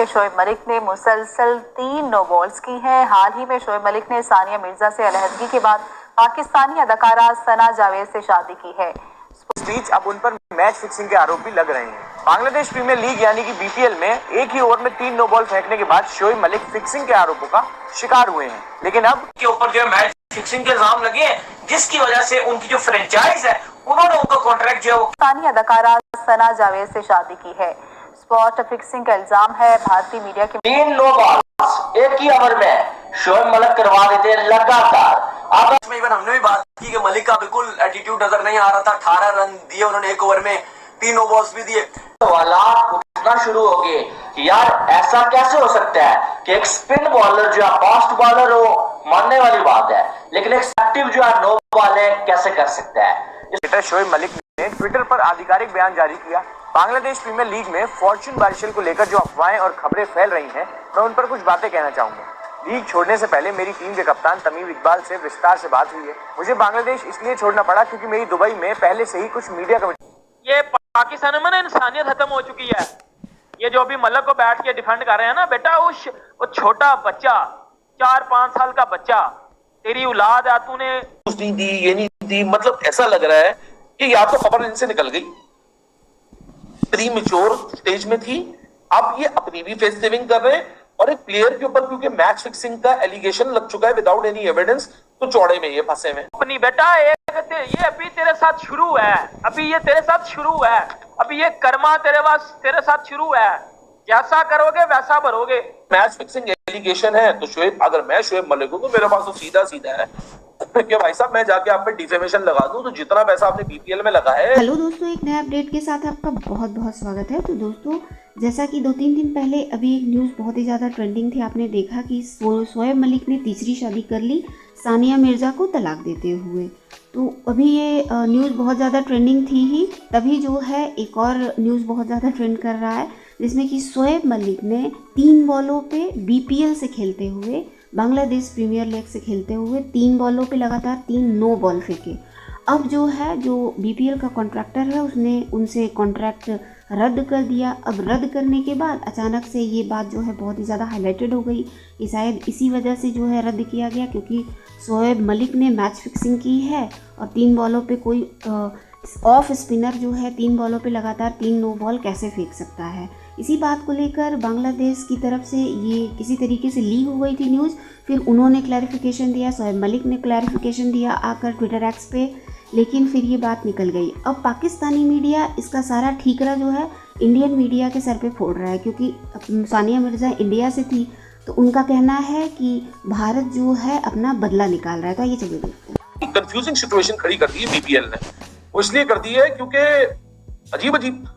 कि शोएब मलिक ने मुसलसल 3 नो बॉल्स की हैं। हाल ही में शोएब मलिक ने सानिया मिर्जा से अलहदगी के बाद पाकिस्तानी अदाकारा सना जावेद से शादी की है। इस बीच अब उन पर मैच फिक्सिंग के आरोप भी लग रहे हैं। बांग्लादेश प्रीमियर लीग यानी कि बीपीएल में एक ही ओवर में 3 नो बॉल फेंकने के बाद शोएब मलिक फिक्सिंग के आरोपों का शिकार हुए हैं, लेकिन अब के ऊपर जो है मैच फिक्सिंग के इल्जाम लगे हैं, जिसकी वजह से उनकी जो फ्रेंचाइज है उन्होंने उनका कॉन्ट्रैक्ट जो है पाकिस्तानी अदाकारा सना जावेद से शादी की है। स्पॉट फिक्सिंग का इल्जाम है। भारतीय मीडिया के 3 नो बॉल्स एक ही ओवर में शोएब मलिक करवा देते हैं लगातार। आपस में इवन हमने भी बात की कि मलिक का बिल्कुल एटीट्यूड नजर नहीं आ रहा था। 18 रन दिए उन्होंने एक ओवर में, 3 नो बॉल्स भी दिए। सवालात उठना शुरू हो गए कि यार ऐसा कैसे हो सकता है कि एक स्पिन बॉलर जो है फास्ट बॉलर हो, मानने वाली बात है, लेकिन एक एक्टिव जो है नो बॉल है कैसे कर सकता है। शोएब मलिक ने ट्विटर पर आधिकारिक बयान जारी किया। बांग्लादेश प्रीमियर लीग में फॉर्चून बारिशल को लेकर जो अफवाहें और खबरें फैल रही हैं, मैं उन पर कुछ बातें कहना चाहूंगा। लीग छोड़ने से पहले मेरी टीम के कप्तान तमीम इकबाल से विस्तार से बात हुई है। मुझे बांग्लादेश इसलिए छोड़ना पड़ा क्योंकि मेरी दुबई में पहले से ही कुछ मीडिया कमेटी। ये पाकिस्तान में ना इंसानियत खत्म हो चुकी है। ये जो अभी मलिक को बैठ के डिफेंड कर रहे हैं ना, बेटा वो छोटा बच्चा 4-5 साल का बच्चा, तेरी औलाद है, तूने नहीं दी, ये नहीं दी, मतलब ऐसा लग रहा है कि या तो खबर इनसे निकल गई, प्री मैच्योर स्टेज में थी, अब ये अपनी भी फेस सेविंग कर रहे हैं और एक प्लेयर के ऊपर क्योंकि मैच फिक्सिंग का एलिगेशन लग चुका है विदाउट एनी एविडेंस, तो चौड़े में ये फंसे हुए। अपनी बेटा ये अभी तेरे साथ शुरू है, अभी ये तेरे साथ शुरू है, अभी ये कर्मा तेरे साथ शुरू है, जैसा करोगे वैसा भरोगे। मैच फिक्सिंग एलिगेशन है तो शोएब, अगर मैं शोएब मलिक हूं तो मेरे पास तो सीधा सीधा है कि भाई साहब मैं जाके आप पे डिफेमेशन लगा दूं, तो जितना पैसा आपने बीपीएल में लगा है। हेलो दोस्तों, एक नए अपडेट के साथ आपका बहुत बहुत स्वागत है। तो दोस्तों, जैसा कि 2-3 दिन पहले अभी एक न्यूज़ बहुत ही ज़्यादा ट्रेंडिंग थी, आपने देखा कि शोएब मलिक ने तीसरी शादी कर ली सानिया मिर्ज़ा को तलाक देते हुए। तो अभी ये न्यूज़ बहुत ज़्यादा ट्रेंडिंग थी ही, तभी जो है एक और न्यूज़ बहुत ज़्यादा ट्रेंड कर रहा है, जिसमें कि शोएब मलिक ने 3 बॉलों पे बीपीएल से खेलते हुए, बांग्लादेश प्रीमियर लीग से खेलते हुए 3 बॉलों पे लगातार 3 नो बॉल फेंके। अब जो है, जो बीपीएल का कॉन्ट्रैक्टर है, उसने उनसे कॉन्ट्रैक्ट रद्द कर दिया। अब रद्द करने के बाद अचानक से ये बात जो है बहुत ही ज़्यादा हाईलाइटेड हो गई कि शायद इसी वजह से जो है रद्द किया गया, क्योंकि शोएब मलिक ने मैच फिक्सिंग की है और 3 बॉलों पे कोई ऑफ स्पिनर जो है 3 बॉलों पे लगातार 3 नो बॉल कैसे फेंक सकता है। इसी बात को लेकर बांग्लादेश की तरफ से ये किसी तरीके से लीक हो गई थी न्यूज़, फिर उन्होंने क्लैरिफिकेशन दिया, शोएब मलिक ने क्लैरिफिकेशन दिया आकर ट्विटर एक्स पे, लेकिन फिर ये बात निकल गई। अब पाकिस्तानी मीडिया इसका सारा ठीकरा जो है इंडियन मीडिया के सर पे फोड़ रहा है, क्योंकि सानिया मिर्ज़ा इंडिया से थी, तो उनका कहना है कि भारत जो है अपना बदला निकाल रहा है। तो ये चलिए देखते हैं। कंफ्यूजिंग सिचुएशन खड़ी कर दी है बीपीएल ने, वो इसलिए कर दी है क्योंकि अजीब अजीब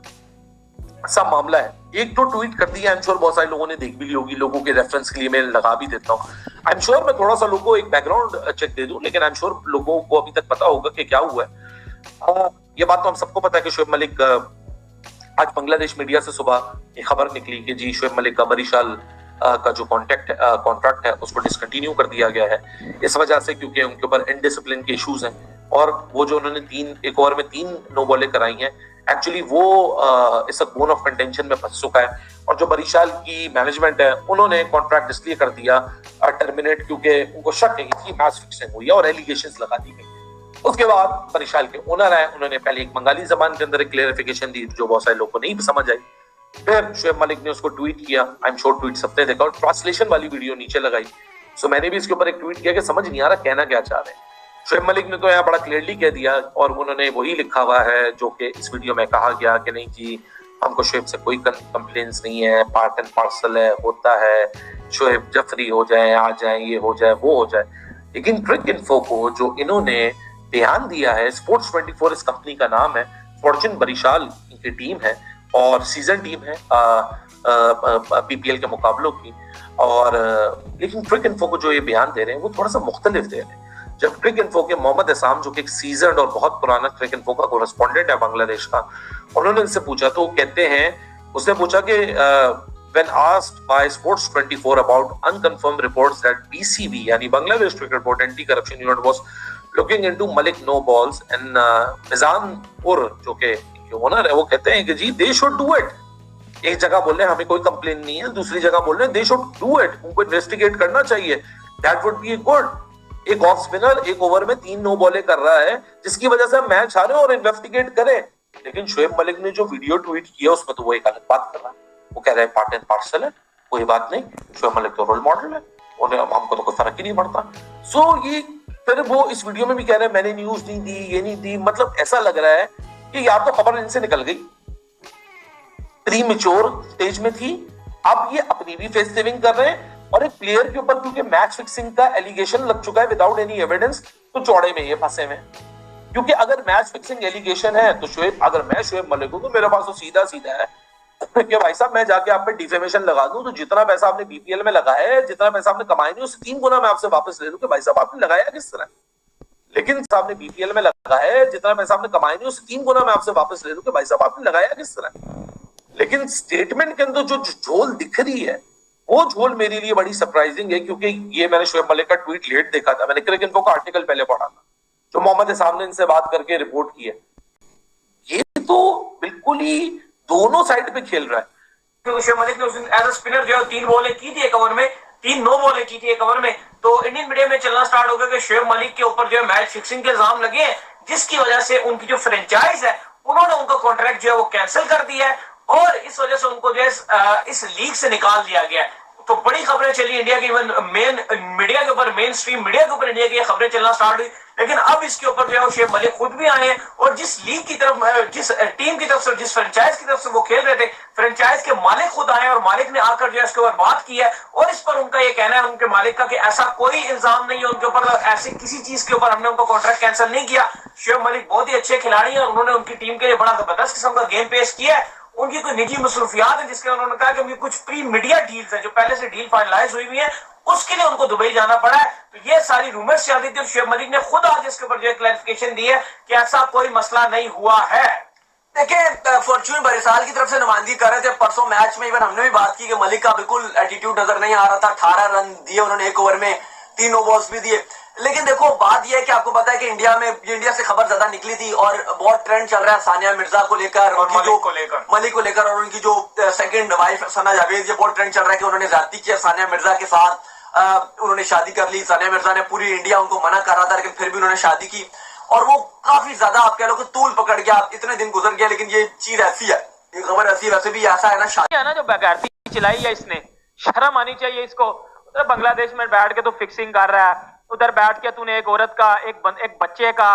सा मामला है। एक तो ट्वीट कर दिया, आई एम श्योर बहुत सारे लोगों ने देख भी ली होगी, लोगों के रेफरेंस के लिए मैं लगा भी देता हूँ। आई एम श्योर मैं थोड़ा सा लोगों को एक बैकग्राउंड चेक दे दूं, लेकिन आई एम श्योर लोगों को अभी तक पता होगा कि क्या हुआ है। ये बात तो हम सबको पता है कि शोएब मलिक, आज बांग्लादेश मीडिया से सुबह एक खबर निकली कि जी शोएब मलिक का बरिशाल का जो कॉन्ट्रैक्ट है उसको डिसकंटिन्यू कर दिया गया है इस वजह से, क्योंकि उनके ऊपर इनडिसिप्लिन के इश्यूज हैं, और वो जो उन्होंने एक ओवर में 3 नो बॉलें कराई हैं, एक्चुअली वो इस बोन ऑफ कंटेंशन में फंस चुका है। और जो बरिशाल की मैनेजमेंट है, उन्होंने कॉन्ट्रैक्ट इसलिए कर दिया टर्मिनेट क्योंकि उनको शक है कि मैच फिक्सिंग हुई है और एलिगेशंस लगा दी गई। उसके बाद बरिशाल के ओनर आए, उन्होंने पहले एक बंगाली जबान के अंदर एक क्लेरिफिकेशन दी जो बहुत सारे लोगों को नहीं समझ आई। फिर शोएब मलिक ने उसको ट्वीट किया, आई एम श्योर ट्वीट सबने देखा, और ट्रांसलेशन वाली वीडियो नीचे लगाई। सो मैंने भी इसके ऊपर एक ट्वीट किया कि समझ नहीं आ रहा कहना क्या चाह रहे हैं। शोएब मलिक ने तो यहाँ बड़ा क्लियरली कह दिया, और उन्होंने वही लिखा हुआ है जो कि इस वीडियो में कहा गया कि नहीं जी हमको शोएब से कोई कंप्लेंट्स नहीं है, पार्ट एंड पार्सल है, होता है, शोएब जब फ्री हो जाए आ जाए, ये हो जाए वो हो जाए। लेकिन क्रिक इन्फो को जो इन्होंने ध्यान दिया है, स्पोर्ट्स 24 इस कंपनी का नाम है, फॉर्चून बरिशाल की टीम है और सीजन टीम है बीपीएल के मुकाबलों की, और लेकिन क्रिक इन्फो को जो ये बयान दे रहे हैं वो थोड़ा सा मुख्तलिफ दे रहे हैं। जब क्रिक इन्फो के मोहम्मद असाम, जो कि एक सीजन्ड और बहुत पुराना क्रिक इन्फो का कोरेस्पोंडेंट है बांग्लादेश का, उन्होंने इनसे पूछा तो कहते हैं, उसने पूछा कि when asked by Sports 24 about unconfirmed reports that BCB यानी Bangladesh cricket board anti corruption unit was looking into Malik no balls and मिजानपुर जो के ओनर है वो कहते हैं कि जी they should do it, एक जगह बोल रहे हैं हमें कोई कंप्लेन नहीं है, दूसरी जगह बोल रहे हैं दे शुड डू इट, उनको इन्वेस्टिगेट करना चाहिए, दैट वुड बी गुड। एक ऑफ स्पिनर एक ओवर में 3 नो बॉले कर रहा है जिसकी वजह से हम मैच हारे और इन्वेस्टिगेट करें। लेकिन शोएब मलिक ने जो वीडियो ट्वीट किया उसमें तो वो एक अलग बात कर रहा है, वो कह रहा है पार्ट एंड पार्सल है, कोई बात नहीं, शोएब मलिक तो रोल मॉडल है और हमको तो कोई फर्क ही नहीं पड़ता। सो ये फिर वो इस वीडियो में भी कह रहे हैं मैंने न्यूज नहीं दी, ये नहीं दी, मतलब ऐसा लग रहा है कि यार तो खबर इनसे निकल गई, प्रीमेच्योर स्टेज में थी, अब ये अपनी भी फेस सेविंग कर रहे हैं और एक प्लेयर के ऊपर क्योंकि मैच फिक्सिंग का एलिगेशन लग चुका है विदाउट एनी एविडेंस, तो चौड़े में ये फंसे हुए। क्योंकि अगर मैच फिक्सिंग एलिगेशन है तो अगर मैं शोएब मलिक हूं तो मेरे पास तो सीधा सीधा है कि भाई साहब मैं जाके आप पे डिफेमेशन लगा दूं, तो जितना पैसा आपने बीपीएल में लगाया है, जितना पैसा आपने कमाया नहीं उससे 3 गुना मैं आपसे वापस ले लूं कि भाई साहब आपने लगाया किस तरह। लेकिन आपने बीपीएल में लगा है, जितना पैसा आपने कमाया नहीं उससे 3 गुना मैं आपसे वापस ले लूं कि भाई साहब आपने लगाया किस तरह। लेकिन स्टेटमेंट के अंदर जो झोल दिख रही है वो झोल मेरे लिए बड़ी सरप्राइजिंग है, क्योंकि ये मैंने शोएब मलिक का ट्वीट लेट देखा था, मैंने क्रिकेट इन्फो का आर्टिकल पहले पढ़ा था जो मोहम्मद इसाम ने इनसे बात करके रिपोर्ट की है। ये तो बिल्कुल ही दोनों साइड पे खेल रहा है। शोएब मलिक ने उस दिन एज अ स्पिनर जो 3 बॉलें की थी एक ओवर में, 3 नो बॉलें की थी एक ओवर में, तो इंडियन मीडिया में चलना स्टार्ट हो गया कि शोएब मलिक के ऊपर जो है मैच फिक्सिंग के इल्जाम लगे हैं, जिसकी वजह से उनकी जो फ्रेंचाइज है उन्होंने उनका कॉन्ट्रैक्ट जो है वो कैंसिल कर दिया है और इस वजह से उनको जो है इस लीग से निकाल दिया गया। तो बड़ी खबरें चली इंडिया की, इवन मेन मीडिया के ऊपर, मेन स्ट्रीम मीडिया के ऊपर इंडिया की खबरें चलना स्टार्ट हुई। लेकिन अब इसके ऊपर जो है शोएब मलिक खुद भी आए हैं और जिस लीग की तरफ, जिस टीम की तरफ से, जिस फ्रेंचाइज की तरफ से वो खेल रहे थे, फ्रेंचाइज के मालिक खुद आए और मालिक ने आकर जो है इसके ऊपर बात की है और इस पर उनका ये कहना है उनके मालिक का कि ऐसा कोई इल्जाम नहीं है उनके ऊपर, ऐसी किसी चीज के ऊपर हमने उनका कॉन्ट्रैक्ट कैंसिल नहीं किया। शोएब मलिक बहुत ही अच्छे खिलाड़ी हैं, उन्होंने उनकी टीम के लिए बड़ा जबरदस्त किस्म का गेम पेश किया है। उनकी कोई निजी मसरूफियात है जिसके उन्होंने कहा कि उनकी कुछ प्री मीडिया डील्स हैं जो पहले से डील फाइनलाइज हुई है, उसके लिए उनको दुबई जाना पड़ा है। तो ये सारी रूमर्स चल रही थी और शोएब मलिक ने खुद आज इसके ऊपर जो क्लैरिफिकेशन दी है कि ऐसा कोई मसला नहीं हुआ है। देखिए फॉर्च्यून बरिसाल की तरफ से नुमाइंदगी कर रहे थे परसों मैच में, इवन हमने भी बात की कि मलिक का बिल्कुल एटीट्यूड नजर नहीं आ रहा था। 18 रन दिए उन्होंने एक ओवर में, 3 नो बॉल्स भी दिए। लेकिन देखो बात यह है कि आपको पता है कि इंडिया से खबर ज्यादा निकली थी और बहुत ट्रेंड चल रहा है सानिया मिर्जा को लेकर और मलिक को लेकर और उनकी जो सेकंड वाइफ सना जावेद, ये बहुत ट्रेंड चल रहा है कि उन्होंने ज्यादती किया सानिया मिर्जा के साथ, उन्होंने शादी कर ली। सानिया मिर्जा ने पूरी इंडिया उनको मना कर रहा था लेकिन फिर भी उन्होंने शादी की और वो काफी ज्यादा आप कह लो कि तूल पकड़ गया, इतने दिन गुजर गया। लेकिन ये चीज ऐसी है, ये खबर ऐसी है, वैसे भी ऐसा है ना, शादी है ना जो बेगारती चलाई है इसने, शर्म आनी चाहिए इसको। उधर बांग्लादेश में बैठ के तो फिक्सिंग कर रहा है, उधर बैठ के तूने एक औरत का, एक बच्चे का,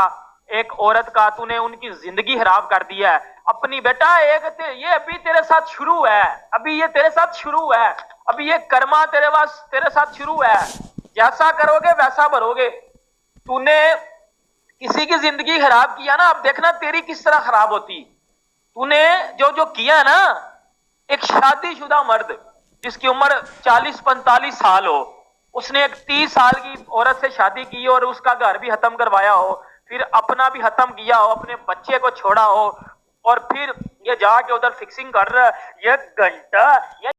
एक औरत का तूने उनकी जिंदगी खराब कर दिया है अपनी। बेटा ये अभी तेरे साथ शुरू है, अभी ये तेरे साथ शुरू है, अभी ये कर्मा तेरे साथ शुरू है। जैसा करोगे वैसा भरोगे। तूने किसी की जिंदगी खराब किया ना, अब देखना तेरी किस तरह खराब होती। तूने जो किया ना, एक शादीशुदा मर्द जिसकी उम्र 40-45 साल हो, उसने एक 30 साल की औरत से शादी की और उसका घर भी खत्म करवाया हो, फिर अपना भी खत्म किया हो, अपने बच्चे को छोड़ा हो और फिर ये जाके उधर फिक्सिंग कर रहा है। ये घंटा